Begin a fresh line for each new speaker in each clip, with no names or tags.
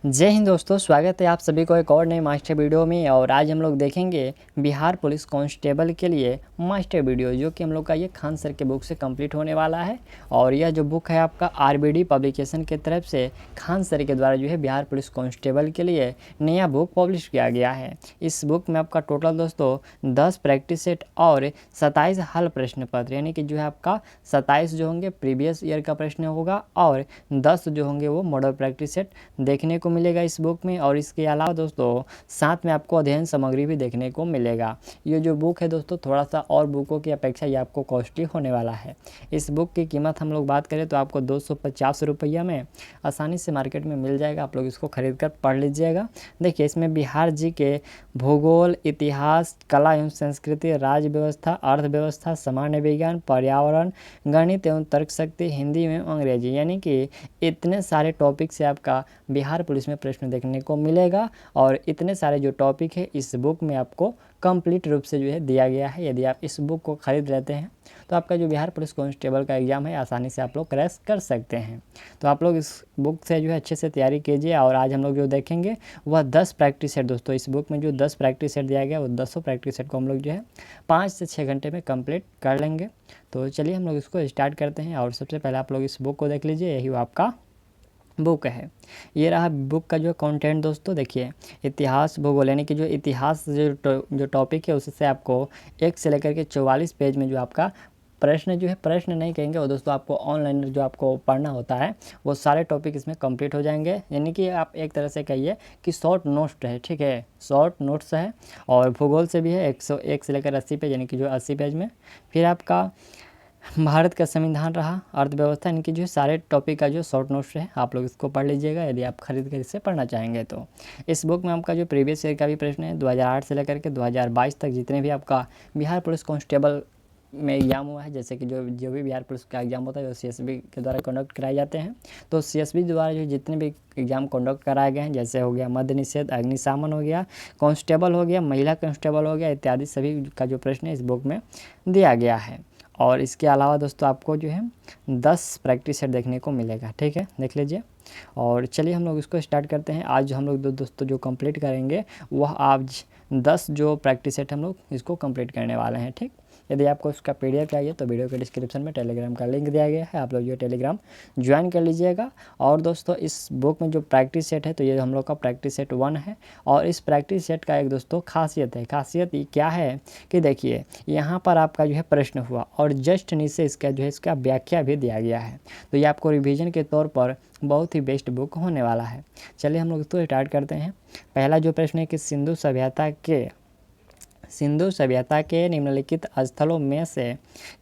जय हिंद दोस्तों, स्वागत है आप सभी को एक और नई मास्टर वीडियो में। और आज हम लोग देखेंगे बिहार पुलिस कांस्टेबल के लिए मास्टर वीडियो, जो कि हम लोग का ये खान सर के बुक से कंप्लीट होने वाला है। और यह जो बुक है आपका आरबीडी पब्लिकेशन की तरफ से खान सर के द्वारा जो है बिहार पुलिस कांस्टेबल के लिए नया बुक पब्लिश किया गया है। इस बुक में आपका टोटल दोस्तों 10 प्रैक्टिस सेट और 27 हल प्रश्न पत्र, यानी कि जो है आपका 27 जो होंगे प्रीवियस ईयर का प्रश्न होगा और 10 जो होंगे वो मॉडल प्रैक्टिस सेट देखने को मिलेगा इस बुक में। और इसके अलावा दोस्तों साथ में आपको अध्ययन सामग्री भी देखने को मिलेगा। ये जो बुक है दोस्तों थोड़ा सा और बुकों की अपेक्षा ये आपको कॉस्टली होने वाला है। इस बुक की कीमत हम लोग बात करें तो आपको 250 रुपया में आसानी से मार्केट में मिल जाएगा। आप लोग इसको खरीद कर पढ़ लीजिएगा। देखिए, इसमें बिहार जी के भूगोल, इतिहास, कला एवं संस्कृति, राज्य व्यवस्था, अर्थव्यवस्था, सामान्य विज्ञान, पर्यावरण, गणित एवं तर्क शक्ति, हिंदी एवं अंग्रेजी, यानी कि इतने सारे टॉपिक से आपका बिहार पुलिस में प्रश्न देखने को मिलेगा। और इतने सारे जो टॉपिक है इस बुक में आपको कंप्लीट रूप से जो है दिया गया है। यदि आप इस बुक को खरीद लेते हैं तो आपका जो बिहार पुलिस कांस्टेबल का एग्ज़ाम है आसानी से आप लोग क्रैश कर सकते हैं। तो आप लोग इस बुक से जो है अच्छे से तैयारी कीजिए। और आज हम लोग जो देखेंगे वह 10 प्रैक्टिस सेट दोस्तों, इस बुक में जो 10 प्रैक्टिस सेट दिया गया वो 10 प्रैक्टिस सेट को हम लोग जो है 5 से 6 घंटे में कंप्लीट कर लेंगे। तो चलिए हम लोग इसको स्टार्ट करते हैं। और सबसे पहले आप लोग इस बुक को देख लीजिए, यही आपका बुक है। ये रहा बुक का जो कंटेंट दोस्तों। देखिए, इतिहास भूगोल, यानी कि जो इतिहास जो टॉपिक है उससे आपको 1 से लेकर के 44 पेज में जो आपका प्रश्न जो है, प्रश्न नहीं कहेंगे वो दोस्तों, आपको ऑनलाइन जो आपको पढ़ना होता है वो सारे टॉपिक इसमें कंप्लीट हो जाएंगे। यानी कि आप एक तरह से कहिए कि शॉर्ट नोट्स है, ठीक है, शॉर्ट नोट्स है। और भूगोल से भी है 101 से लेकर 80 पेज, यानी कि जो 80 पेज में। फिर आपका भारत का संविधान रहा, अर्थव्यवस्था, इनकी जो सारे टॉपिक का जो शॉर्ट नोट्स है आप लोग इसको पढ़ लीजिएगा यदि आप खरीद कर इसे पढ़ना चाहेंगे तो। इस बुक में आपका जो प्रीवियस ईयर का भी प्रश्न है 2008 से लेकर के 2022 तक जितने भी आपका बिहार पुलिस कांस्टेबल में एग्जाम हुआ है, जैसे कि जो भी बिहार पुलिस का एग्जाम होता है वो सीएसबी के द्वारा कंडक्ट कराए जाते हैं। तो सीएसबी द्वारा जो जितने भी एग्जाम कंडक्ट कराए गए हैं, जैसे हो गया मद्य निषेध, अग्निशमन हो गया, कांस्टेबल हो गया, महिला कांस्टेबल हो गया, इत्यादि सभी का जो प्रश्न है इस बुक में दिया गया है। और इसके अलावा दोस्तों आपको जो है 10 प्रैक्टिस सेट देखने को मिलेगा, ठीक है, देख लीजिए। और चलिए हम लोग इसको स्टार्ट करते हैं। आज हम लोग दोस्तों जो कंप्लीट करेंगे वह आज 10 जो प्रैक्टिस सेट हम लोग इसको कंप्लीट करने वाले हैं, ठीक। यदि आपको इसका पीडीएफ चाहिए तो वीडियो के डिस्क्रिप्शन में टेलीग्राम का लिंक दिया गया है, आप लोग ये टेलीग्राम ज्वाइन कर लीजिएगा। और दोस्तों इस बुक में जो प्रैक्टिस सेट है तो ये हम लोग का प्रैक्टिस सेट 1 है। और इस प्रैक्टिस सेट का एक दोस्तों खासियत है, खासियत ये क्या है कि देखिए यहाँ पर आपका जो है प्रश्न हुआ और जस्ट नीचे इसका जो है इसका व्याख्या भी दिया गया है। तो ये आपको रिवीजन के तौर पर बहुत ही बेस्ट बुक होने वाला है। चलिए हम लोग इसको स्टार्ट करते हैं। पहला जो प्रश्न है कि सिंधु सभ्यता के निम्नलिखित स्थलों में से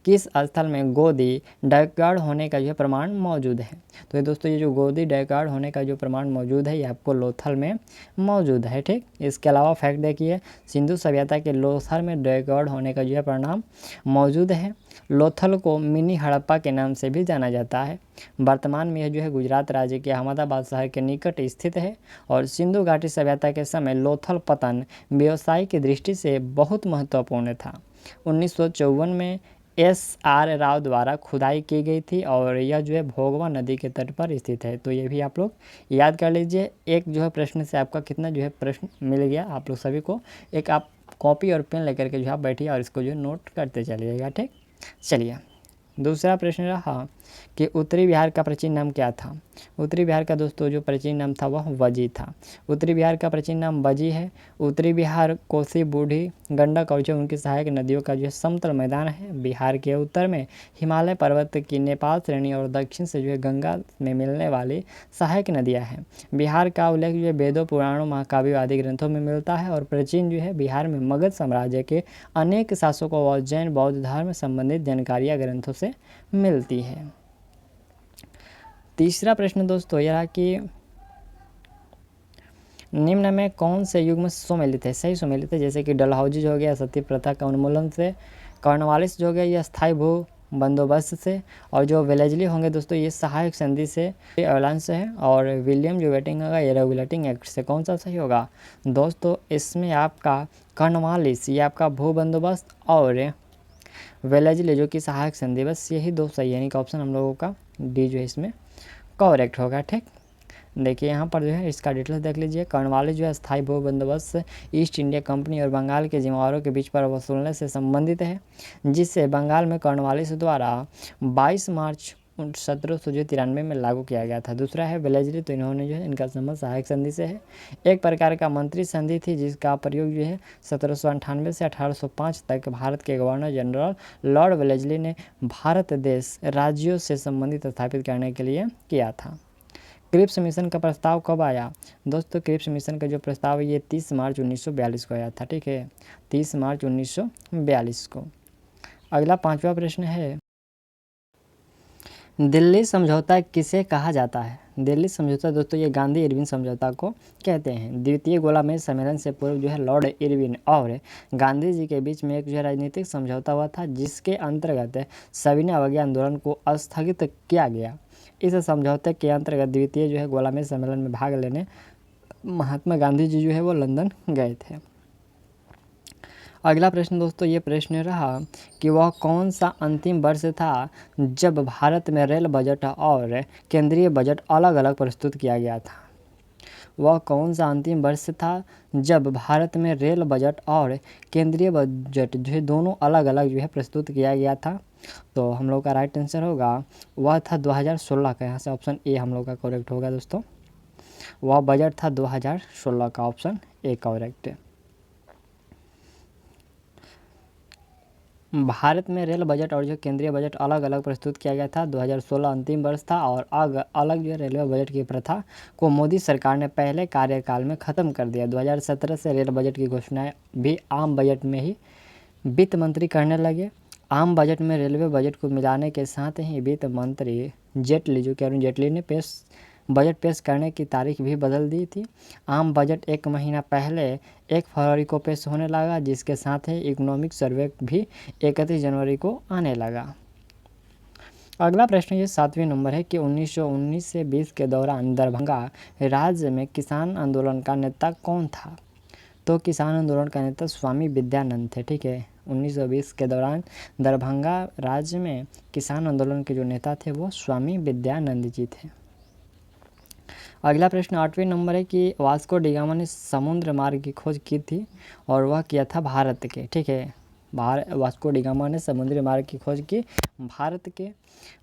किस स्थल में गोदी डैकगार्ड होने का जो प्रमाण मौजूद है। तो ये दोस्तों ये जो गोदी डैकगार्ड होने का जो प्रमाण मौजूद है ये आपको लोथल में मौजूद है, ठीक। इसके अलावा फैक्ट देखिए, सिंधु सभ्यता के लोथल में डैकगार्ड होने का जो है परिणाम मौजूद है। लोथल को मिनी हड़प्पा के नाम से भी जाना जाता है। वर्तमान में यह जो है गुजरात राज्य के अहमदाबाद शहर के निकट स्थित है। और सिंधु घाटी सभ्यता के समय लोथल पतन व्यवसाय की दृष्टि से बहुत महत्वपूर्ण था। 1954 में SR राव द्वारा खुदाई की गई थी और यह जो है भोगवा नदी के तट पर स्थित है। तो ये भी आप लोग याद कर लीजिए। एक जो है प्रश्न से आपका कितना जो है प्रश्न मिल गया आप लोग सभी को। एक आप कॉपी और पेन लेकर के जो आप बैठिए और इसको जो नोट करते चलिएगा, ठीक। चलिए दूसरा प्रश्न रहा कि उत्तरी बिहार का प्राचीन नाम क्या था। उत्तरी बिहार का दोस्तों जो प्राचीन नाम था वह वजी था। उत्तरी बिहार का प्राचीन नाम वजी है। उत्तरी बिहार कोसी, बूढ़ी गंडक और जो उनकी सहायक नदियों का जो समतल मैदान है। बिहार के उत्तर में हिमालय पर्वत की नेपाल श्रेणी और दक्षिण से जो है गंगा में मिलने वाली सहायक नदियाँ हैं। बिहार का उल्लेख जो है वेदों, पुराणों, महाकाव्यों आदि ग्रंथों में मिलता है। और प्राचीन जो है बिहार में मगध साम्राज्य के अनेक शासकों और जैन बौद्ध धर्म संबंधित जानकारियाँ ग्रंथों से मिलती है। तीसरा प्रश्न दोस्तों यह रहा कि निम्न में कौन से युग्म सुमेलित है, सही सुमेलित है। जैसे कि डलहौजी जो हो गया सती प्रथा का उन्मूलन से, कॉर्नवालिस जो हो गया यह स्थायी भू बंदोबस्त से, और जो वेलेजली होंगे दोस्तों ये सहायक संधि से, एलायंस से है। और विलियम जो वेटिंग होगा ये रेगुलेटिंग एक्ट से। कौन सा सही होगा दोस्तों, इसमें आपका कॉर्नवालिस ये आपका भू बंदोबस्त और वेलेजली जो कि सहायक संधि, बस यही दो सही है, यानी कि ऑप्शन हम लोगों का डी जो है इसमें करेक्ट होगा, ठीक। देखिए यहाँ पर जो है इसका डिटेल्स देख लीजिए। कॉर्नवालिस जो है स्थायी भू बंदोबस्त ईस्ट इंडिया कंपनी और बंगाल के जिम्मेवारों के बीच पर वसूलने से संबंधित है, जिससे बंगाल में कॉर्नवालिस द्वारा 22 मार्च 1793 में लागू किया गया था। दूसरा है वेलेस्ली, तो इन्होंने जो है इनका संबंध सहायक संधि से है, एक प्रकार का मंत्री संधि थी जिसका प्रयोग जो है 1798 से 1805 तक भारत के गवर्नर जनरल लॉर्ड वेलेस्ली ने भारत देश राज्यों से संबंधित स्थापित करने के लिए किया था। क्रिप्स मिशन का प्रस्ताव कब आया? दोस्तों क्रिप्स मिशन का जो प्रस्ताव है ये 30 मार्च 1942 को आया था, ठीक है, 30 मार्च 1942 को। अगला 5वां प्रश्न है, दिल्ली समझौता किसे कहा जाता है? दिल्ली समझौता दोस्तों ये गांधी इरविन समझौता को कहते हैं। द्वितीय गोलामेज सम्मेलन से पूर्व जो है लॉर्ड इरविन और गांधी जी के बीच में एक जो है राजनीतिक समझौता हुआ था, जिसके अंतर्गत सविनय अवज्ञा आंदोलन को स्थगित किया गया। इस समझौते के अंतर्गत द्वितीय जो है गोलामेज सम्मेलन में भाग लेने महात्मा गांधी जी जो है वो लंदन गए थे। अगला प्रश्न दोस्तों ये प्रश्न रहा कि वह कौन सा अंतिम वर्ष था जब भारत में रेल बजट और केंद्रीय बजट अलग अलग प्रस्तुत किया गया था? वह कौन सा अंतिम वर्ष था जब भारत में रेल बजट और केंद्रीय बजट जो है दोनों अलग अलग जो है प्रस्तुत किया गया था? तो हम लोग का राइट आंसर होगा वह था 2016 का। यहाँ से ऑप्शन ए हम लोग का करेक्ट होगा दोस्तों, वह बजट था 2016 का, ऑप्शन ए करेक्ट है। भारत में रेल बजट और जो केंद्रीय बजट अलग अलग प्रस्तुत किया गया था। 2016 अंतिम वर्ष था और अलग जो रेलवे बजट की प्रथा को मोदी सरकार ने पहले कार्यकाल में ख़त्म कर दिया। 2017 से रेल बजट की घोषणाएं भी आम बजट में ही वित्त मंत्री करने लगे। आम बजट में रेलवे बजट को मिलाने के साथ ही वित्त मंत्री जेटली जो कि अरुण जेटली ने बजट पेश करने की तारीख भी बदल दी थी। आम बजट एक महीना पहले 1 फरवरी को पेश होने लगा, जिसके साथ ही इकोनॉमिक सर्वे भी 31 जनवरी को आने लगा। अगला प्रश्न ये 7वें नंबर है कि 1919 से 20 के दौरान दरभंगा राज्य में किसान आंदोलन का नेता कौन था? तो किसान आंदोलन का नेता स्वामी विद्यानंद थे, ठीक है। 1920 के दौरान दरभंगा राज्य में किसान आंदोलन के जो नेता थे वो स्वामी विद्यानंद जी थे। अगला प्रश्न 8वें नंबर है कि वास्को डिगामा ने समुद्र मार्ग की खोज की थी और वह किया था भारत के, ठीक है। वास्को डिगामा ने समुद्री मार्ग की खोज की भारत के।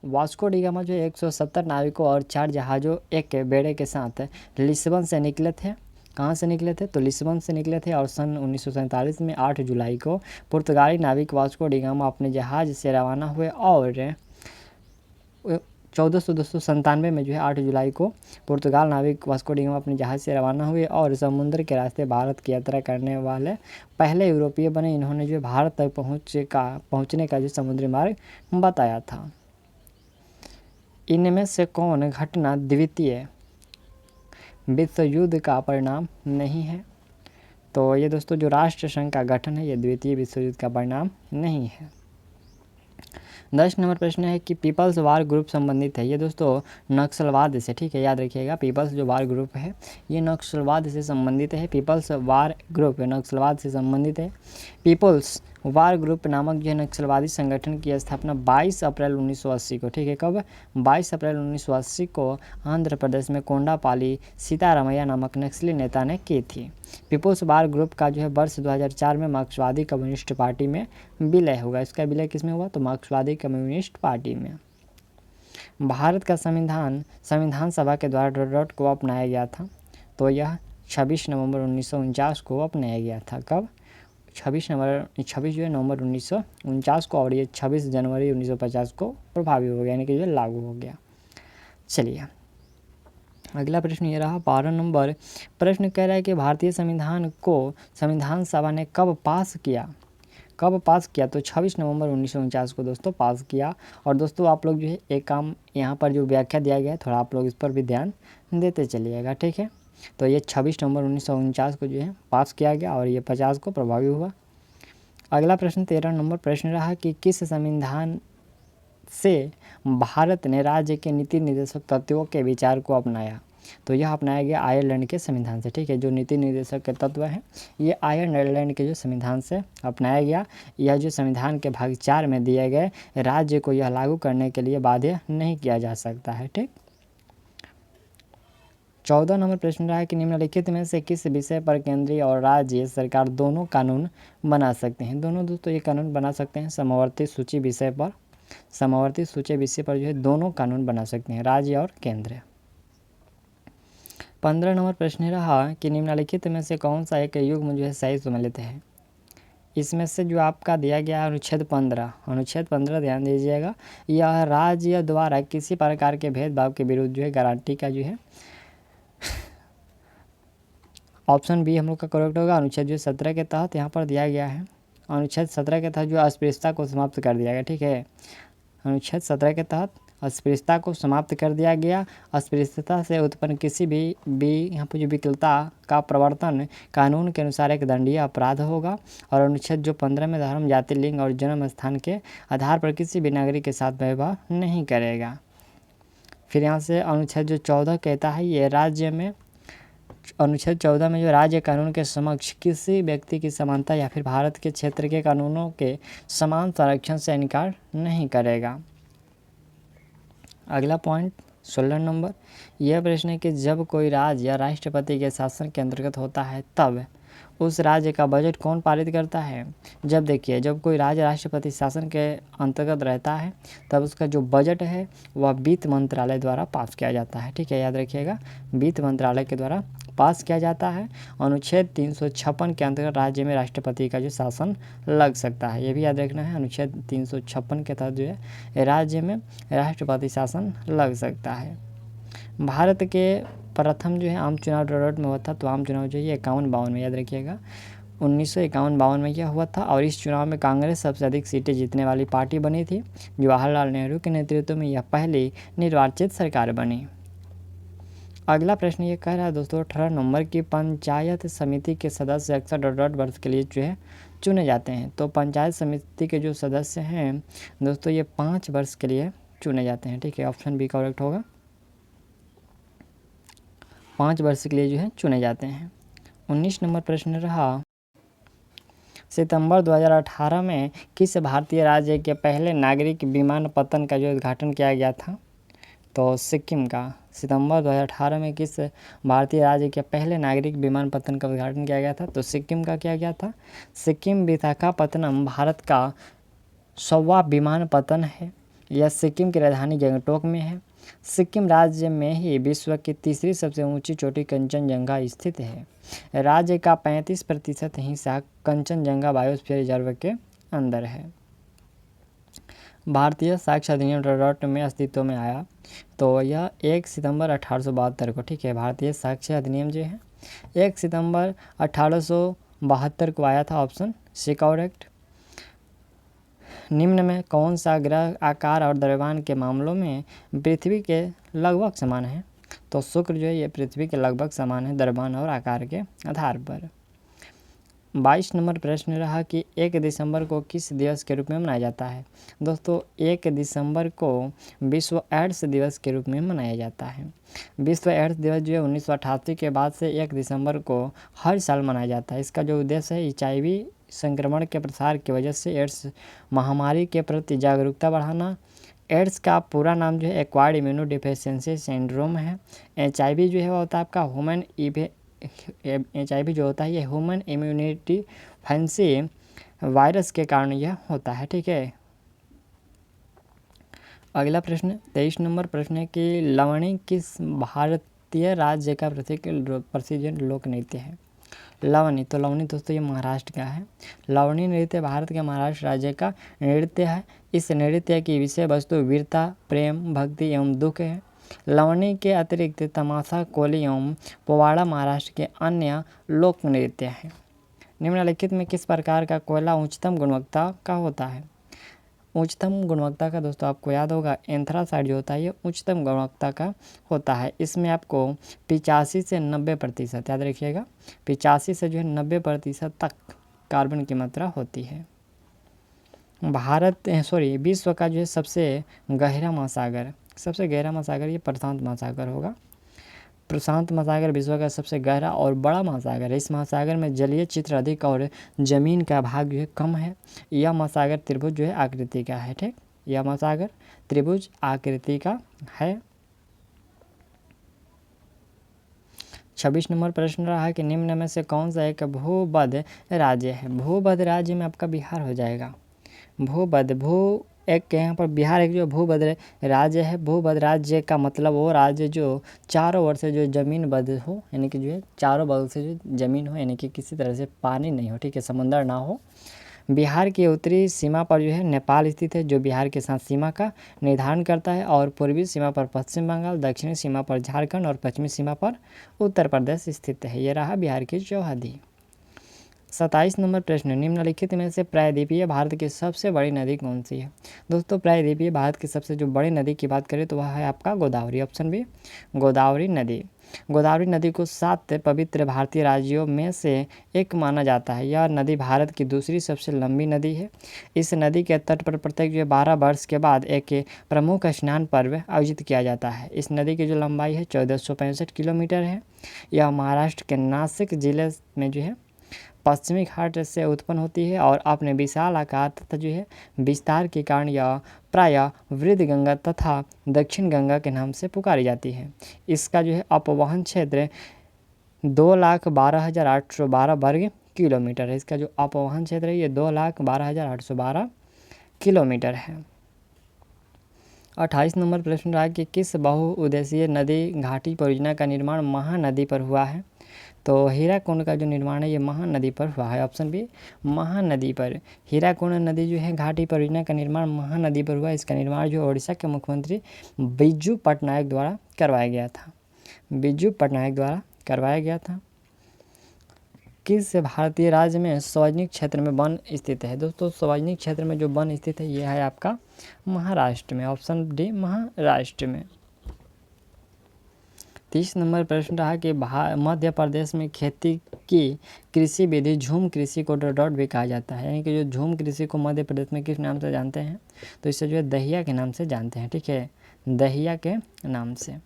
वास्को डिगामा जो 170 नाविकों और 4 जहाज़ों एक बेड़े के साथ लिस्बन से निकले थे। कहाँ से निकले थे? तो लिस्बन से निकले थे और सन 1947 में 8 जुलाई को पुर्तगाली नाविक वास्को डिगामा अपने जहाज़ से रवाना हुए और 1497 में जो है 8 जुलाई को पुर्तगाल नाविक वास्को डिगामा अपने जहाज़ से रवाना हुए और समुद्र के रास्ते भारत की यात्रा करने वाले पहले यूरोपीय बने। इन्होंने जो भारत तक पहुंचने का जो समुद्री मार्ग बताया था। इनमें से कौन घटना द्वितीय विश्व युद्ध का परिणाम नहीं है? तो ये दोस्तों जो राष्ट्र संघ का गठन है ये द्वितीय विश्व युद्ध का परिणाम नहीं है। 10 नंबर प्रश्न है कि पीपल्स वार ग्रुप संबंधित है। ये दोस्तों नक्सलवाद से, ठीक है, याद रखिएगा। पीपल्स जो वार ग्रुप है ये नक्सलवाद से संबंधित है। पीपल्स वार ग्रुप नक्सलवाद से संबंधित है। पीपल्स वार ग्रुप नामक जो नक्सलवादी संगठन की स्थापना 22 अप्रैल 1980 को, ठीक है, कब? 22 अप्रैल 1980 को आंध्र प्रदेश में कोंडापाली सीतारामैया नामक नक्सली नेता ने की थी। पीपल्स वार ग्रुप का जो है वर्ष 2004 में मार्क्सवादी कम्युनिस्ट पार्टी में विलय होगा। इसका विलय किस में हुआ? तो मार्क्सवादी कम्युनिस्ट पार्टी में। भारत का संविधान सभा के द्वारा डॉट को अपनाया गया था। तो यह 26 नवंबर 1949 को अपनाया गया था। कब? 26 जो है नवंबर 1949 को, और ये 26 जनवरी 1950 को प्रभावी हो गया, यानी कि जो लागू हो गया। चलिए अगला प्रश्न ये रहा 12 नंबर प्रश्न कह रहा है कि भारतीय संविधान को संविधान सभा ने कब पास किया? तो 26 नवंबर 1949 को दोस्तों पास किया। और दोस्तों आप लोग जो है एक काम यहाँ पर जो व्याख्या दिया गया है थोड़ा आप लोग इस पर भी ध्यान देते चलिएगा, ठीक है। तो ये 26 नवंबर 1949 को जो है पास किया गया और ये 50 को प्रभावी हुआ। अगला प्रश्न 13 नंबर प्रश्न रहा कि किस संविधान से भारत ने राज्य के नीति निर्देशक तत्वों के विचार को अपनाया? तो यह अपनाया गया आयरलैंड के संविधान से, ठीक है। जो नीति निर्देशक के तत्व हैं ये आयरलैंड के जो संविधान से अपनाया गया। यह जो संविधान के भाग 4 में दिए गए राज्य को यह लागू करने के लिए बाध्य नहीं किया जा सकता है, ठीक। 14 नंबर प्रश्न रहा है कि निम्नलिखित में से किस विषय पर केंद्रीय और राज्य सरकार दोनों कानून बना सकते हैं। दोनों दोस्तों ये कानून बना सकते हैं समवर्ती सूची विषय पर, समवर्ती सूची विषय पर जो है दोनों कानून बना सकते हैं, राज्य और केंद्र। 15 नंबर प्रश्न रहा कि निम्नलिखित में से कौन सा एक युग्म जो है सही सम्मिलित है। इसमें से जो आपका दिया गया है अनुच्छेद 15 ध्यान दीजिएगा, यह राज्य द्वारा किसी प्रकार के भेदभाव के विरुद्ध जो है गारंटी का जो है ऑप्शन बी हम लोग का करेक्ट होगा। अनुच्छेद जो 17 के तहत यहाँ पर दिया गया है, अनुच्छेद 17 के तहत जो अस्पृश्यता को समाप्त कर दिया गया, ठीक है। अनुच्छेद 17 के तहत अस्पृश्यता को समाप्त कर दिया गया। अस्पृश्यता से उत्पन्न किसी भी यहाँ पर जो विकलता का प्रवर्तन कानून के अनुसार एक दंडनीय अपराध होगा। और अनुच्छेद जो 15 में धर्म, जाति, लिंग और जन्म स्थान के आधार पर किसी भी नागरिक के साथ व्यवहार नहीं करेगा। फिर यहाँ से अनुच्छेद जो 14 कहता है ये राज्य में, अनुच्छेद 14 में जो राज्य कानून के समक्ष किसी व्यक्ति की समानता या फिर भारत के क्षेत्र के कानूनों के समान संरक्षण से इनकार नहीं करेगा। अगला पॉइंट 16 नंबर, यह प्रश्न है कि जब कोई राज्य या राष्ट्रपति के शासन के अंतर्गत होता है तब उस राज्य का बजट कौन पारित करता है। जब देखिए, जब कोई राज्य राष्ट्रपति शासन के अंतर्गत रहता है तब उसका जो बजट है वह वित्त मंत्रालय द्वारा पास किया जाता है, ठीक है, याद रखिएगा, वित्त मंत्रालय के द्वारा पास किया जाता है। अनुच्छेद 356 के अंतर्गत राज्य में राष्ट्रपति का जो शासन लग सकता है, ये भी याद रखना है। अनुच्छेद 356 के तहत जो है राज्य में राष्ट्रपति शासन लग सकता है। भारत के प्रथम जो है आम चुनाव डॉट में हुआ था, तो आम चुनाव जो है 51-52 में, याद रखिएगा, 1951-52 में यह हुआ था। और इस चुनाव में कांग्रेस सबसे अधिक सीटें जीतने वाली पार्टी बनी थी। जवाहरलाल नेहरू के नेतृत्व में यह पहली निर्वाचित सरकार बनी। अगला प्रश्न ये कह रहा है दोस्तों 18 नंबर की पंचायत समिति के सदस्य अक्सर डॉट वर्ष के लिए जो है चुने जाते हैं। तो पंचायत समिति के जो सदस्य हैं दोस्तों ये 5 वर्ष के लिए चुने जाते हैं, ठीक है, ऑप्शन बी करेक्ट होगा, 5 वर्ष के लिए जो है चुने जाते हैं। 19 नंबर प्रश्न रहा, सितंबर 2018 में किस भारतीय राज्य के पहले नागरिक विमानपत्तन का जो उद्घाटन किया गया था। तो सिक्किम का, सितंबर 2018 में किस भारतीय राज्य के पहले नागरिक विमानपत्तन का उद्घाटन किया गया था। तो सिक्किम का किया गया था। सिक्किम विशाखापत्तनम भारत का 100वां विमानपत्तन है। यह सिक्किम की राजधानी गंगटोक में है। सिक्किम राज्य में ही विश्व की तीसरी सबसे ऊंची चोटी कंचनजंगा स्थित है। राज्य का 35% हिस्सा कंचनजंगा बायोस्फीयर रिजर्व के अंदर है। भारतीय साक्ष्य अधिनियम डॉट में अस्तित्व में आया, तो यह 1 सितंबर 1872 को, ठीक है, भारतीय साक्ष्य अधिनियम जो है 1 सितंबर 1872 को आया था, ऑप्शन सी करेक्ट। निम्न में कौन सा ग्रह आकार और द्रव्यमान के मामलों में पृथ्वी के लगभग समान है। तो शुक्र जो है ये पृथ्वी के लगभग समान है द्रव्यमान और आकार के आधार पर। 22 नंबर प्रश्न रहा कि 1 दिसंबर को किस दिवस के रूप में मनाया जाता है। दोस्तों 1 दिसंबर को विश्व एड्स दिवस के रूप में मनाया जाता है। विश्व एड्स दिवस जो है 1988 के बाद से 1 दिसंबर को हर साल मनाया जाता है। इसका जो उद्देश्य है HIV संक्रमण के प्रसार की वजह से एड्स महामारी के प्रति जागरूकता बढ़ाना। एड्स का पूरा नाम जो है एक्वायर्ड इम्यूनोडेफिशिएंसी सिंड्रोम है। HIV जो है वो होता है आपका HIV जो होता है ये ह्यूमन इम्यूनोडेफिशिएंसी वायरस के कारण यह होता है, ठीक है। अगला प्रश्न 23 नंबर प्रश्न है कि लवणी किस भारतीय राज्य का प्रसिद्ध लोक नृत्य है। लवणी, तो लवणी दोस्तों ये महाराष्ट्र का है। लवणी नृत्य भारत के महाराष्ट्र राज्य का नृत्य है। इस नृत्य की विषय वस्तु वीरता, प्रेम, भक्ति एवं दुख है। लवणी के अतिरिक्त तमाशा, कोली एवं पोवाड़ा महाराष्ट्र के अन्य लोक नृत्य हैं। निम्नलिखित में किस प्रकार का कोयला उच्चतम गुणवत्ता का होता है। उच्चतम गुणवत्ता का दोस्तों आपको याद होगा एंथ्रासाइड जो होता है ये उच्चतम गुणवत्ता का होता है। इसमें आपको 85 से 90% याद रखिएगा, 85 से जो है 90% तक कार्बन की मात्रा होती है। विश्व का जो है सबसे गहरा महासागर ये प्रशांत महासागर होगा। प्रशांत महासागर विश्व का सबसे गहरा और बड़ा महासागर है। इस महासागर में जलीय चित्र अधिक और जमीन का भाग जो है कम है। यह महासागर त्रिभुज जो है आकृति का है, ठीक, यह महासागर त्रिभुज आकृति का है। 26 नंबर प्रश्न रहा है कि निम्न में से कौन सा एक भूबद्ध राज्य है। भूबद्ध राज्य में आपका बिहार हो जाएगा। एक यहाँ पर बिहार एक जो भूबद्ध राज्य है। भूबद्ध राज्य का मतलब वो राज्य जो चारों ओर से जो ज़मीन बद्ध हो, यानी कि जो है चारों बगल से जो ज़मीन हो, यानी कि किसी तरह से पानी नहीं हो, ठीक है, समंदर ना हो। बिहार की उत्तरी सीमा पर जो है नेपाल स्थित है, जो बिहार के साथ सीमा का निर्धारण करता है, और पूर्वी सीमा पर पश्चिम बंगाल, दक्षिणी सीमा पर झारखंड और पश्चिमी सीमा पर उत्तर प्रदेश स्थित है। ये रहा बिहार की चौहदी। 27 नंबर प्रश्न, निम्नलिखित में से प्रायद्वीपीय भारत की सबसे बड़ी नदी कौन सी है। दोस्तों, प्रायद्वीपीय भारत की सबसे जो बड़ी नदी की बात करें तो वह है आपका गोदावरी। ऑप्शन बी, गोदावरी नदी। गोदावरी नदी को 7 पवित्र भारतीय राज्यों में से एक माना जाता है। यह नदी भारत की दूसरी सबसे लंबी नदी है। इस नदी के तट पर प्रत्येक जो 12 वर्ष के बाद एक प्रमुख स्नान पर्व आयोजित किया जाता है। इस नदी की जो लंबाई है 1465 किलोमीटर है। यह महाराष्ट्र के नासिक जिले में जो है पश्चिमी घाट से उत्पन्न होती है, और अपने विशाल आकार तथा जो है विस्तार के कारण यह प्रायः वृद्ध गंगा तथा दक्षिण गंगा के नाम से पुकारी जाती है। इसका जो है अपवहन क्षेत्र 2,12,812 वर्ग किलोमीटर है। इसका जो अपवहन क्षेत्र है ये 2,12,812 किलोमीटर है। 28 नंबर प्रश्न रहा कि किस बहुउद्देशीय नदी घाटी परियोजना का निर्माण महानदी पर हुआ है। तो हीराकुंड का जो निर्माण है ये महानदी पर हुआ है। ऑप्शन बी, महानदी पर। हीराकुंड नदी जो है घाटी परियोजना का निर्माण महानदी पर हुआ। इसका निर्माण जो ओडिशा के मुख्यमंत्री बिजू पटनायक द्वारा करवाया गया था। बिजू पटनायक द्वारा करवाया गया था। किस भारतीय राज्य में सार्वजनिक क्षेत्र में वन स्थित है। दोस्तों, सार्वजनिक क्षेत्र में जो वन स्थित है ये है आपका महाराष्ट्र में। ऑप्शन डी, महाराष्ट्र में। 30 नंबर प्रश्न रहा कि मध्य प्रदेश में खेती की कृषि विधि झूम कृषि को डॉट भी कहा जाता है, यानी कि जो झूम कृषि को मध्य प्रदेश में किस नाम से जानते हैं, तो इसे जो है दहिया के नाम से जानते हैं, ठीक है, दहिया के नाम से।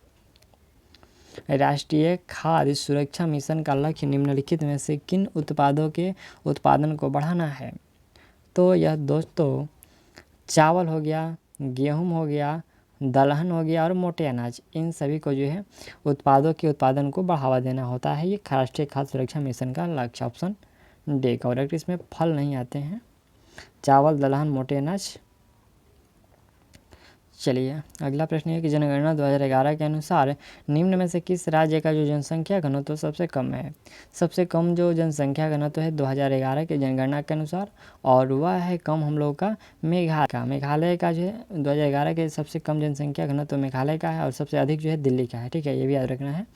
राष्ट्रीय खाद्य सुरक्षा मिशन का लक्ष्य निम्नलिखित में से किन उत्पादों के उत्पादन को बढ़ाना है। तो यह दोस्तों चावल हो गया, गेहूँ हो गया, दलहन हो गया और मोटे अनाज, इन सभी को जो है उत्पादों के उत्पादन को बढ़ावा देना होता है। ये राष्ट्रीय खाद्य सुरक्षा मिशन का लक्ष्य। Option D correct. इसमें फल नहीं आते हैं, चावल, दलहन, मोटे अनाज। चलिए अगला प्रश्न है कि जनगणना 2011 के अनुसार निम्न में से किस राज्य का जो जनसंख्या घनत्व सबसे कम है। सबसे कम जो जनसंख्या घनत्व है 2011 के जनगणना के अनुसार, और वह है कम हम लोग का मेघालय का जो है 2011 के सबसे कम जनसंख्या घनत्व मेघालय का है, और सबसे अधिक जो है दिल्ली का है, ठीक है, ये भी याद रखना है।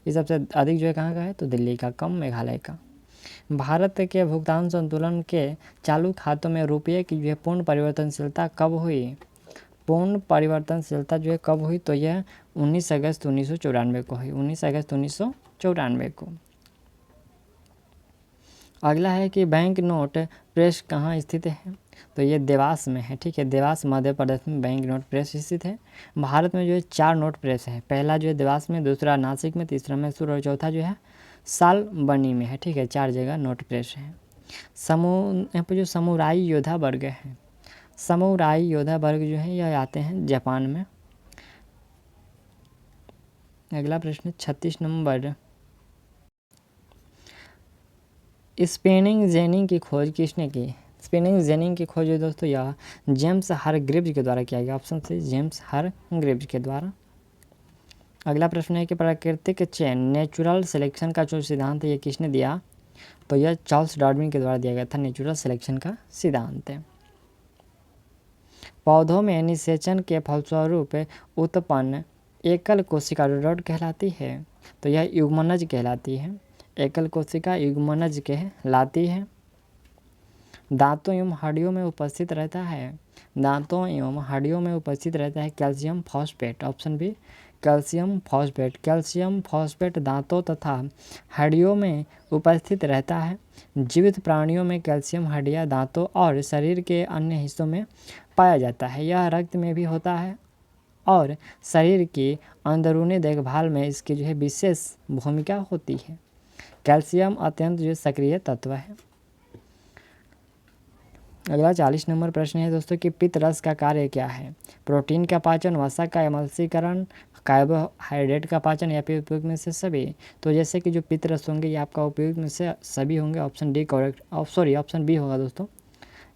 ये सबसे अधिक जो है कहाँ का है, तो दिल्ली का, कम मेघालय का। भारत के भुगतान संतुलन के चालू खातों में रुपये की जो है पूर्ण परिवर्तनशीलता कब हुई। पूर्ण परिवर्तनशीलता जो है कब हुई, तो यह 19 अगस्त 1994 को हुई। 19 अगस्त 1994 को। अगला है कि बैंक नोट प्रेस कहाँ स्थित है, तो ये देवास में है, ठीक है, देवास मध्य प्रदेश में बैंक नोट प्रेस स्थित है। भारत में जो है 4 नोट प्रेस है। पहला जो है देवास में, दूसरा नासिक में, तीसरा मैसूर और चौथा जो है सालबनी में है, ठीक है, 4 जगह नोट प्रेस है। यहाँ पर जो समुराई योद्धा वर्ग है, समुराई योद्धा वर्ग जो है यह आते हैं जापान में। अगला प्रश्न 36 नंबर, स्पिनिंग जेनी की खोज किसने की। स्पिनिंग जेनी की खोज दोस्तों यह जेम्स हारग्रीव्ज के द्वारा किया गया। ऑप्शन सी, जेम्स हारग्रीव्ज के द्वारा। अगला प्रश्न है कि प्राकृतिक चयन नेचुरल सिलेक्शन का जो सिद्धांत है ये किसने दिया, तो यह चार्ल्स डार्विन के द्वारा दिया गया था। नेचुरल सिलेक्शन का सिद्धांत है। पौधों में निषेचन के फलस्वरूप उत्पन्न एकल कोशिका डॉट कहलाती है, तो यह युग्मनज कहलाती है। एकल कोशिका युग्मनज कहलाती है। दांतों एवं हड्डियों में उपस्थित रहता है, दांतों एवं हड्डियों में उपस्थित रहता है calcium phosphate. Option B, calcium phosphate. Calcium phosphate दांतों तथा हड्डियों में उपस्थित रहता है। जीवित प्राणियों में कैल्शियम हड्डियां, दांतों और शरीर के अन्य हिस्सों में पाया जाता है। यह रक्त में भी होता है और शरीर की अंदरूनी देखभाल में इसकी जो है विशेष भूमिका होती है। कैल्शियम अत्यंत जो सक्रिय तत्व है। अगला 40 नंबर प्रश्न है दोस्तों कि पित्त रस का कार्य क्या है। प्रोटीन का पाचन, वसा का एमल्सीकरण, कार्बोहाइड्रेट का पाचन या फिर उपयुक्त में से सभी। तो जैसे कि जो पित्तरस होंगे ये आपका उपयुक्त में से सभी होंगे, option D correct, option B होगा दोस्तों।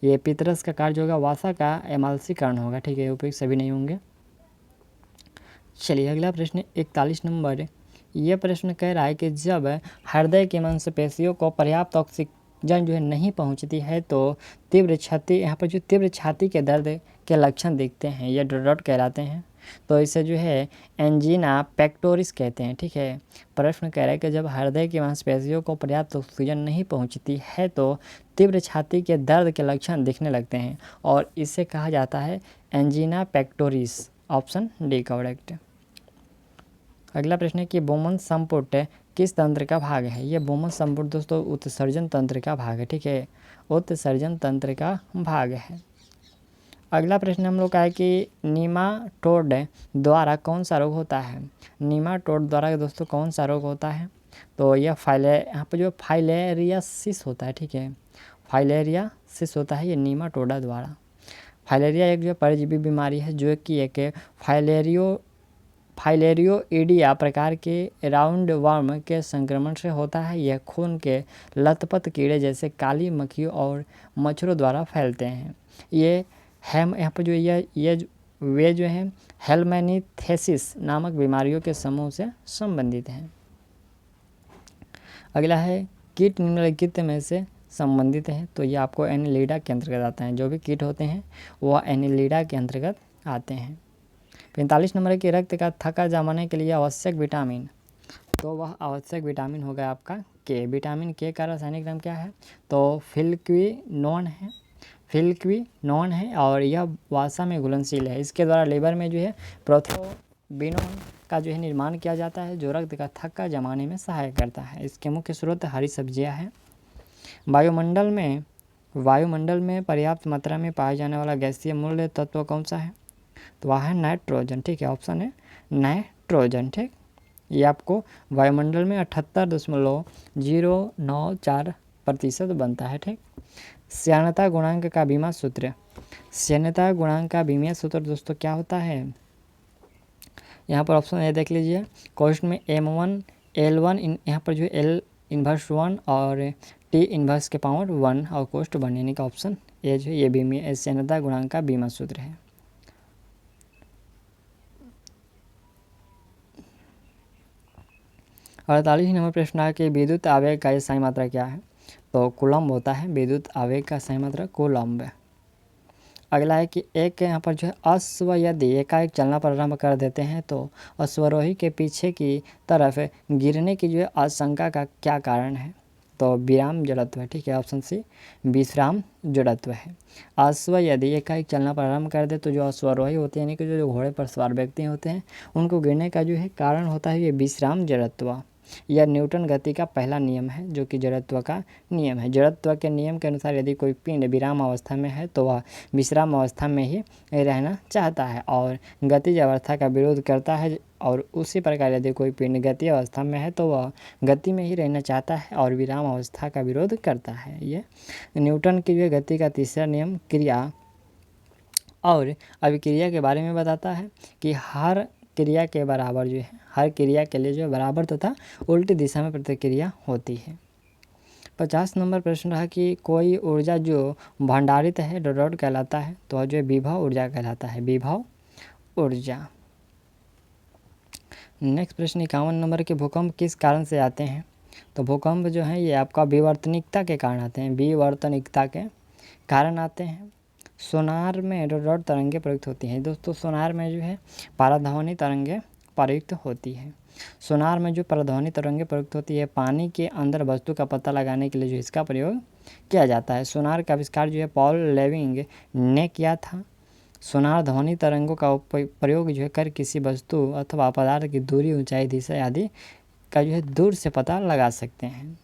ये पित्तरस का कार्य जो होगा वसा का एमाल्सीकरण होगा, ठीक है, उपयुक्त सभी नहीं होंगे। चलिए अगला प्रश्न 41 नंबर। ये प्रश्न कह रहा है कि जब हृदय की मांसपेशियों को पर्याप्त ऑक्सीजन जो है नहीं पहुंचती है तो तीव्र छाती, यहाँ पर जो तीव्र छाती के दर्द के लक्षण दिखते हैं, ये डॉट कहलाते हैं। तो इसे जो है एंजीना पेक्टोरिस कहते हैं, ठीक है। प्रश्न कह रहा है कि जब हृदय की मांसपेशियों को पर्याप्त ऑक्सीजन नहीं पहुंचती है तो तीव्र छाती के दर्द के लक्षण दिखने लगते हैं और इसे कहा जाता है एंजीना पेक्टोरिस, ऑप्शन डी करेक्ट। अगला प्रश्न है कि बोमन संपुट किस तंत्र का भाग है। ये बोमन संपुट दोस्तों उत्सर्जन तंत्र का भाग है, ठीक है, उत्सर्जन तंत्र का भाग है। अगला प्रश्न हम लोग का है कि नीमाटोड द्वारा कौन सा रोग होता है। नीमाटोड द्वारा दोस्तों कौन सा रोग होता है, तो यह यहाँ पर जो फाइलेरियासिस होता है, ठीक है, फाइलेरियासिस होता है ये नीमाटोडा द्वारा। फाइलेरिया एक जो परजीवी बीमारी है जो कि एक फाइलेरियोइडिया प्रकार के राउंड वर्म के संक्रमण से होता है। यह खून के लथपथ कीड़े जैसे काली मक्खियों और मच्छरों द्वारा फैलते हैं। ये यहाँ पर जो वे जो हैं हेलमेनिथेसिस नामक बीमारियों के समूह से संबंधित हैं। अगला है कीट निम्नलिखित में से संबंधित हैं, तो ये आपको एनिलिडा के अंतर्गत आते हैं। जो भी कीट होते हैं वह एनिलिडा के अंतर्गत आते हैं। 45 नंबर की रक्त का थक्का जमाने के लिए आवश्यक विटामिन, तो वह आवश्यक विटामिन होगा आपका के। विटामिन के का रासायनिक नाम क्या है, तो फिल्क्विनोन है और यह वसा में घुलनशील है। इसके द्वारा लीवर में जो है प्रोथ्रोम्बिनोन का जो है निर्माण किया जाता है जो रक्त का थक्का जमाने में सहायक करता है। इसके मुख्य स्रोत हरी सब्जियां हैं। वायुमंडल में पर्याप्त मात्रा में पाया जाने वाला गैसीय मूल्य तत्व कौन सा है, तो वह है नाइट्रोजन, ठीक है, ऑप्शन है नाइट्रोजन, ठीक। ये आपको वायुमंडल में 78.094% बनता है, ठीक। श्यानता गुणांक का बीमा सूत्र, श्यानता गुणांक का बीमा सूत्र दोस्तों क्या होता है, यहाँ पर ऑप्शन ए देख लीजिए। कोष्ठ में M1 L1 यहाँ पर जो L इन्वर्स 1 और T इन्वर्स के पावर 1 और कोष्ठ 1 यानी कि ऑप्शन ए जो है ये श्यानता गुणांक का बीमा सूत्र है। 48 नंबर प्रश्न है कि विद्युत आवेग का सही मात्रा क्या है, तो कूलम्ब होता है विद्युत आवेग का सही मात्रा कूलम्ब। अगला है कि एक यहाँ पर जो है अश्व यदि एकाएक चलना प्रारंभ कर देते हैं तो अश्वरोही के पीछे की तरफ गिरने की जो है आशंका का क्या कारण है, तो विराम जड़त्व है, ठीक है, ऑप्शन सी विश्राम जड़त्व है। अश्व यदि एकाएक चलना प्रारंभ कर दे तो जो अश्वरोही होते हैं यानी कि जो घोड़े पर सवार व्यक्ति होते हैं उनको गिरने का जो है कारण होता है ये विश्राम जड़त्व। यह न्यूटन गति का पहला नियम है जो कि जड़त्व का नियम है। जड़त्व के नियम के अनुसार यदि कोई पिंड विराम अवस्था में है तो वह विश्राम अवस्था में ही रहना चाहता है और गतिज अवस्था का विरोध करता है, और उसी प्रकार यदि कोई पिंड गति अवस्था में है तो वह गति में ही रहना चाहता है और विराम अवस्था का विरोध करता है। ये न्यूटन की जो गति का तीसरा नियम क्रिया और अभिक्रिया के बारे में बताता है कि हर क्रिया के बराबर जो है हर क्रिया के लिए जो बराबर तथा उल्टी दिशा में प्रतिक्रिया होती है। 50 नंबर प्रश्न रहा कि कोई ऊर्जा जो भंडारित है डॉट कहलाता है, तो जो विभव ऊर्जा कहलाता है, विभव ऊर्जा। नेक्स्ट प्रश्न 51 नंबर के भूकंप किस कारण से आते हैं, तो भूकंप जो है ये आपका विवर्तनिकता के कारण आते हैं, विवर्तनिकता के कारण आते हैं। सोनार में डॉट तरंगें प्रयुक्त होती हैं दोस्तों, सोनार में जो है पराध्वनि तरंगें प्रयुक्त होती है। सोनार में जो पराध्वनि तरंगें प्रयुक्त होती है पानी के अंदर वस्तु का पता लगाने के लिए जो इसका प्रयोग किया जाता है। सोनार का आविष्कार जो है पॉल लेविंग ने किया था। सोनार ध्वनि तरंगों का प्रयोग जो है कर किसी वस्तु अथवा पदार्थ की दूरी, ऊंचाई, दिशा आदि का जो है दूर से पता लगा सकते हैं।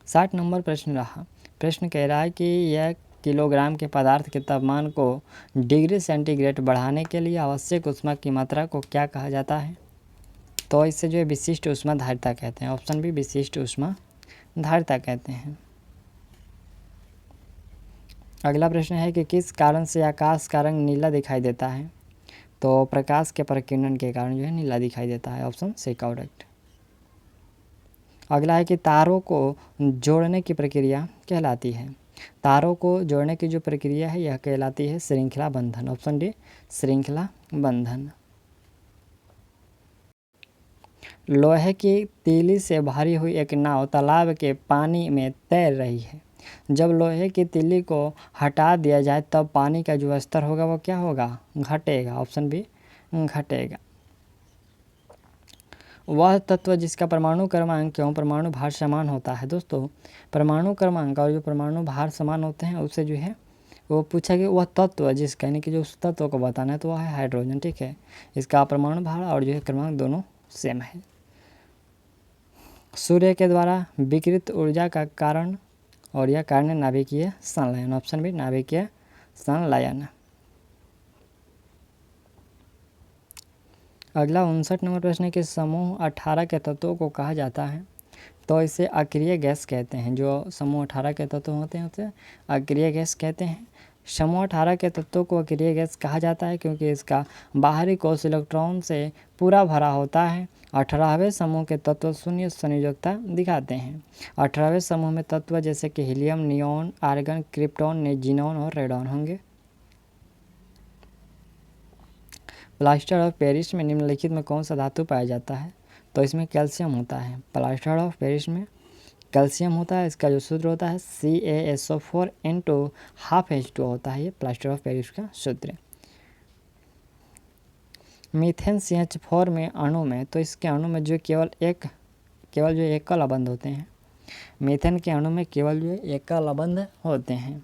60 नंबर प्रश्न रहा। प्रश्न कह रहा है कि यह किलोग्राम के पदार्थ के तापमान को डिग्री सेंटीग्रेड बढ़ाने के लिए आवश्यक ऊष्मा की मात्रा को क्या कहा जाता है, तो इसे जो है विशिष्ट ऊष्मा धारिता कहते हैं, ऑप्शन बी विशिष्ट ऊष्मा धारिता कहते हैं। अगला प्रश्न है कि किस कारण से आकाश का रंग नीला दिखाई देता है, तो प्रकाश के प्रकीर्णन के कारण जो है नीला दिखाई देता है। Option C correct. अगला है कि तारों को जोड़ने की प्रक्रिया कहलाती है। तारों को जोड़ने की जो प्रक्रिया है यह कहलाती है श्रृंखला बंधन। ऑप्शन डी श्रृंखला बंधन। लोहे की तीली से भरी हुई एक नाव तालाब के पानी में तैर रही है। जब लोहे की तीली को हटा दिया जाए तब पानी का जो स्तर होगा वो क्या होगा? घटेगा। ऑप्शन बी घटेगा। वह तत्व जिसका परमाणु क्रमांक एवं परमाणु भार समान होता है। दोस्तों परमाणु क्रमांक और जो परमाणु भार समान होते हैं उससे जो है वो पूछा कि वह तत्व जिसका यानी कि जो उस तत्व को बताना है तो वह है हाइड्रोजन। ठीक है, इसका परमाणु भार और जो है क्रमांक दोनों सेम है। सूर्य के द्वारा विकिरित ऊर्जा का कारण और यह कारण है नाभिकीय संलयन। ऑप्शन बी नाभिकीय संलयन। अगला 59 नंबर प्रश्न है कि समूह 18 के तत्वों को कहा जाता है तो इसे अक्रिय गैस कहते हैं। जो समूह 18 के तत्व होते हैं उसे अक्रिय गैस कहते हैं। समूह 18 के तत्वों को अक्रिय गैस कहा जाता है क्योंकि इसका बाहरी कोश इलेक्ट्रॉन से पूरा भरा होता है। 18वें समूह के तत्व शून्य संयोजकता दिखाते हैं। 18वें समूह में तत्व जैसे कि helium, neon, argon, krypton, xenon और रेडॉन होंगे। प्लास्टर ऑफ पेरिस में निम्नलिखित में कौन सा धातु पाया जाता है? तो इसमें कैल्शियम होता है। प्लास्टर ऑफ पेरिस में कैल्शियम होता है। इसका जो सूत्र होता है CaSO4 × ½ होता है। ये प्लास्टर ऑफ पेरिस का सूत्र। मीथेन CH4 में अणु में तो इसके अणु में जो केवल जो एकल अबंध होते हैं। मीथेन के अणु में केवल जो एकल अबंध होते हैं।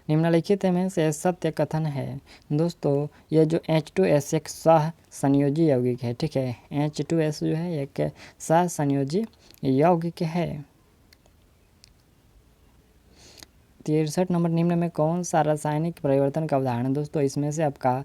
निम्नलिखित में से सत्य कथन है। दोस्तों ये जो H2S एक सह संयोजी यौगिक है। ठीक है, H2S जो है एक सह संयोजी यौगिक है। 63 नंबर निम्न में कौन सा रासायनिक परिवर्तन का उदाहरण है? दोस्तों इसमें से आपका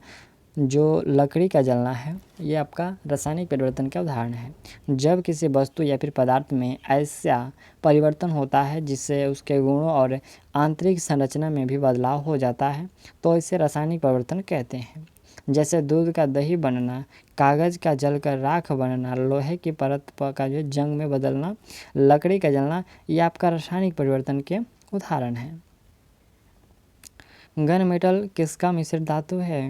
जो लकड़ी का जलना है ये आपका रासायनिक परिवर्तन का उदाहरण है। जब किसी वस्तु या फिर पदार्थ में ऐसा परिवर्तन होता है जिससे उसके गुणों और आंतरिक संरचना में भी बदलाव हो जाता है तो इसे रासायनिक परिवर्तन कहते हैं। जैसे दूध का दही बनना, कागज़ का जलकर राख बनना, लोहे की परत का जो जंग में बदलना, लकड़ी का जलना, ये आपका रासायनिक परिवर्तन के उदाहरण हैं। गन मेटल किसका मिश्र धातु है?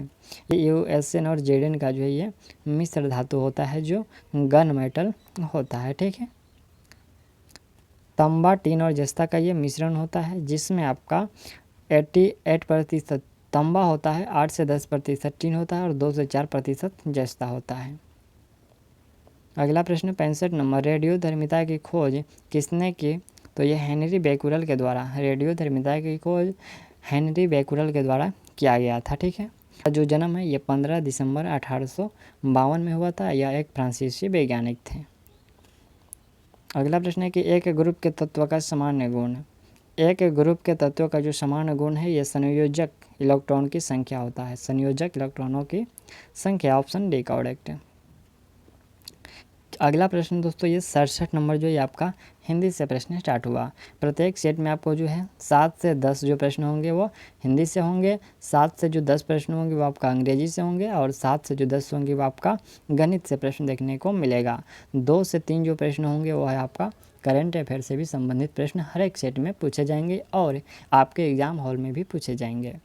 ये USN और Zn का जो है ये मिश्र धातु होता है जो गन मेटल होता है। ठीक है, तांबा, टीन और जस्ता का ये मिश्रण होता है जिसमें आपका 88% तांबा होता है, 8 से 10% टीन होता है और 2 से 4% जस्ता होता है। अगला प्रश्न 65 नंबर, रेडियोधर्मिता की खोज किसने की? तो ये हेनरी बेक्यूरेल के द्वारा रेडियोधर्मिता की खोज हेनरी बेक्यूरेल के द्वारा किया गया था। ठीक है, जो जन्म है ये 15 दिसंबर 1852 में हुआ था। यह एक फ्रांसीसी वैज्ञानिक थे। अगला प्रश्न है कि एक ग्रुप के तत्व का सामान्य गुण। एक ग्रुप के तत्व का जो सामान्य गुण है ये संयोजक इलेक्ट्रॉन की संख्या होता है। संयोजक इलेक्ट्रॉनों की संख्या। ऑप्शन डी करेक्ट है। अगला प्रश्न दोस्तों ये 67 नंबर जो ये आपका हिंदी से प्रश्न स्टार्ट हुआ। प्रत्येक सेट में आपको जो है 7 से 10 जो प्रश्न होंगे वो हिंदी से होंगे, 7 से जो 10 प्रश्न होंगे वो आपका अंग्रेजी से होंगे और 7 से जो 10 होंगे वो आपका गणित से प्रश्न देखने को मिलेगा। 2 से 3 जो प्रश्न होंगे वो है आपका करंट अफेयर से भी संबंधित प्रश्न हर एक सेट में पूछे जाएंगे और आपके एग्ज़ाम हॉल में भी पूछे जाएंगे।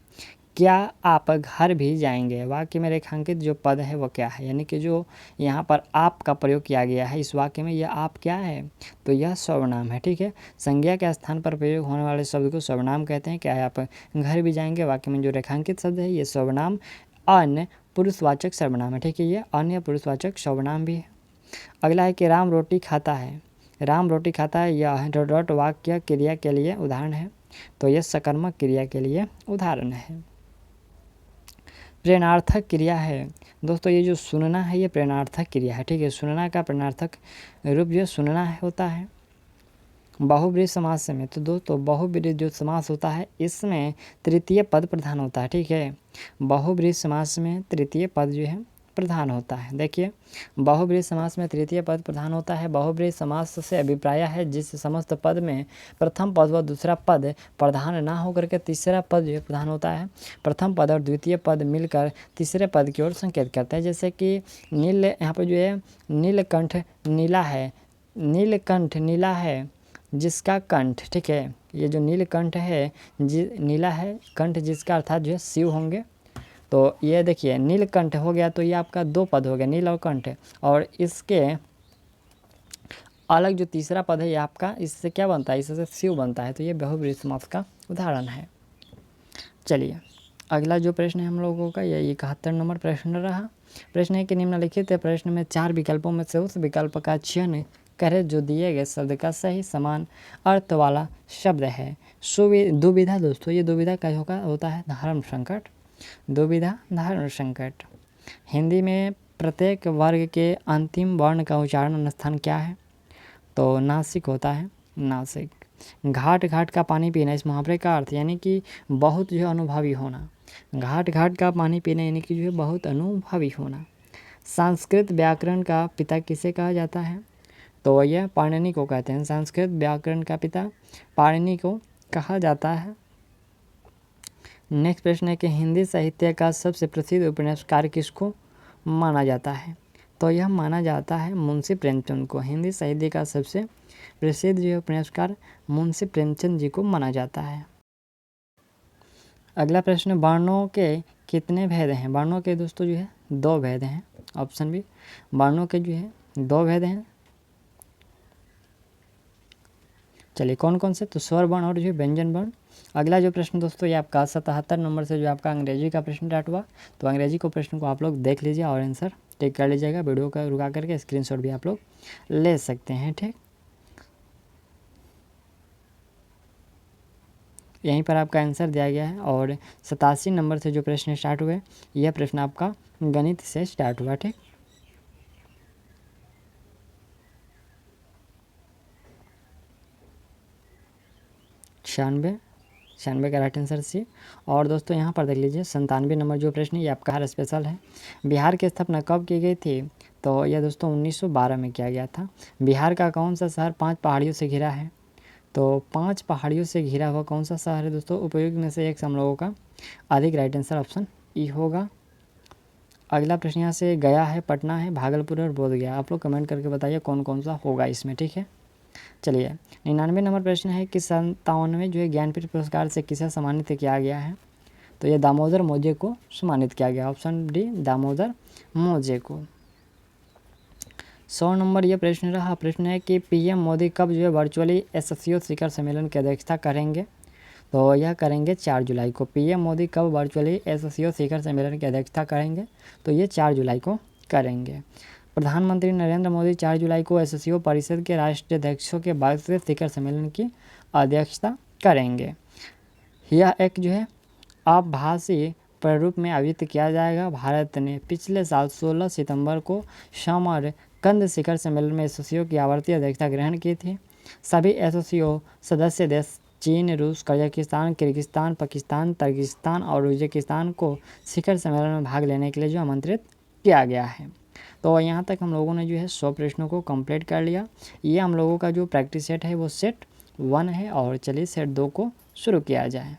क्या आप घर भी जाएंगे? वाक्य में रेखांकित जो पद है वो क्या है? यानी कि जो यहाँ पर आप का प्रयोग किया गया है इस वाक्य में, यह आप क्या है? तो यह सर्वनाम है। ठीक है, संज्ञा के स्थान पर प्रयोग होने वाले शब्द को सर्वनाम कहते हैं। क्या है आप घर भी जाएंगे? वाक्य में जो रेखांकित शब्द है ये सर्वनाम अन्य पुरुषवाचक सर्वनाम है। ठीक है, ये अन्य पुरुषवाचक सर्वनाम भी है। अगला है कि राम रोटी खाता है। राम रोटी खाता है यह डॉट वाक्य क्रिया के लिए उदाहरण है। तो यह सकर्मक क्रिया के लिए उदाहरण है। प्रेरणार्थक क्रिया है। दोस्तों ये जो सुनना है ये प्रेरणार्थक क्रिया है। ठीक है, सुनना का प्रेरणार्थक रूप जो सुनना है होता है। बहुब्रीहि समास में तो दोस्तों बहुब्रीहि जो समास होता है इसमें तृतीय पद प्रधान होता है। ठीक है, बहुब्रीहि समास में तृतीय पद जो है प्रधान होता है। देखिए, बहुब्रीहि समास में तृतीय पद प्रधान होता है। बहुब्रीहि समास से अभिप्राय है जिस समस्त पद में प्रथम पद व दूसरा पद प्रधान ना होकर के तीसरा पद जो प्रधान होता है। प्रथम पद और द्वितीय पद मिलकर तीसरे पद की ओर संकेत करते हैं। जैसे कि नील, यहाँ पर जो है नीलकंठ नीला है, नीलकंठ नीला है जिसका कंठ, ठीक है, ये जो नीलकंठ है नीला है, कंठ जिसका अर्थात जो है शिव होंगे। तो ये देखिए नीलकंठ हो गया, तो ये आपका दो पद हो गया, नील और कंठ, और इसके अलग जो तीसरा पद है ये आपका इससे क्या बनता है, इससे शिव बनता है। तो ये बहुब्रीहि समास का उदाहरण है। चलिए अगला जो प्रश्न है हम लोगों का ये 71 नंबर प्रश्न रहा। प्रश्न है कि निम्नलिखित प्रश्न में 4 विकल्पों में से उस विकल्प का चयन करें जो दिए गए शब्द का सही समान अर्थ वाला शब्द है। दुविधा, दोस्तों ये दुविधा का होता है धर्म संकट। दुविधा धर्म संकट। हिंदी में प्रत्येक वर्ग के अंतिम वर्ण का उच्चारण स्थान क्या है? तो नासिक होता है, नासिक। घाट घाट का पानी पीना, इस मुहावरे का अर्थ यानी कि बहुत जो है अनुभवी होना। घाट घाट का पानी पीना यानी कि जो है बहुत अनुभवी होना। संस्कृत व्याकरण का पिता किसे कहा जाता है? तो यह पाणिनि को कहते हैं। संस्कृत व्याकरण का पिता पाणिनि को कहा जाता है। नेक्स्ट प्रश्न है कि हिंदी साहित्य का सबसे प्रसिद्ध उपन्यासकार किसको माना जाता है? तो यह माना जाता है मुंशी प्रेमचंद को। हिंदी साहित्य का सबसे प्रसिद्ध जो उपन्यासकार मुंशी प्रेमचंद जी को माना जाता है। अगला प्रश्न, वर्णों के कितने भेद हैं? वर्णों के दोस्तों जो है 2 भेद हैं। ऑप्शन बी, वर्णों के जो है 2 भेद हैं। चलिए कौन कौन से? तो स्वर वर्ण और जो है व्यंजन वर्ण। अगला जो प्रश्न दोस्तों ये आपका 77 नंबर से जो आपका अंग्रेजी का प्रश्न स्टार्ट हुआ। तो अंग्रेजी को प्रश्न को आप लोग देख लीजिए और आंसर टिक कर लीजिएगा। वीडियो का रुका करके स्क्रीनशॉट भी आप लोग ले सकते हैं, ठीक। यहीं पर आपका आंसर दिया गया है। और 87 नंबर से जो प्रश्न स्टार्ट हुए यह प्रश्न आपका गणित से स्टार्ट हुआ, ठीक। छियानवे का राइट आंसर सी। और दोस्तों यहाँ पर देख लीजिए 97 नंबर जो प्रश्न है ये आपका हर स्पेशल है। बिहार की स्थापना कब की गई थी? तो यह दोस्तों 1912 में किया गया था। बिहार का कौन सा शहर 5 पहाड़ियों से घिरा है? तो 5 पहाड़ियों से घिरा हुआ कौन सा शहर है दोस्तों? उपयुक्त में से एक हम लोगों का अधिक राइट आंसर ऑप्शन ई होगा। अगला प्रश्न यहाँ से गया है, पटना है, भागलपुर और बोधगया। आप लोग कमेंट करके बताइए कौन कौन सा होगा इसमें, ठीक है। चलिए 99 नंबर प्रश्न है कि 97वें जो है ज्ञानपीठ पुरस्कार से किसे सम्मानित किया गया है? तो ये दामोदर मौर्य को सम्मानित किया गया। ऑप्शन डी दामोदर मौर्य को। 100 नंबर ये प्रश्न रहा। प्रश्न है कि पीएम मोदी कब जो है वर्चुअली एससीओ शिखर सम्मेलन की अध्यक्षता करेंगे? तो यह करेंगे 4 जुलाई को। पीएम मोदी कब वर्चुअली एससीओ शिखर सम्मेलन की अध्यक्षता करेंगे? तो ये 4 जुलाई को करेंगे। प्रधानमंत्री नरेंद्र मोदी 4 जुलाई को एससीओ परिषद के राष्ट्रीय अध्यक्षों के 22वें शिखर सम्मेलन की अध्यक्षता करेंगे। यह एक जो है आभासी प्रारूप में आयोजित किया जाएगा। भारत ने पिछले साल 16 सितंबर को समरकंद शिखर सम्मेलन में एससीओ की आवर्ती अध्यक्षता ग्रहण की थी। सभी एससीओ सदस्य देश चीन, रूस, कजाकिस्तान, किर्गिस्तान, पाकिस्तान, तर्किस्तान और उज्बेकिस्तान को शिखर सम्मेलन में भाग लेने के लिए जो आमंत्रित किया गया है। तो यहाँ तक हम लोगों ने जो है 100 प्रश्नों को कंप्लीट कर लिया। ये हम लोगों का जो प्रैक्टिस सेट है वो सेट 1 है। और चलिए सेट 2 को शुरू किया जाए।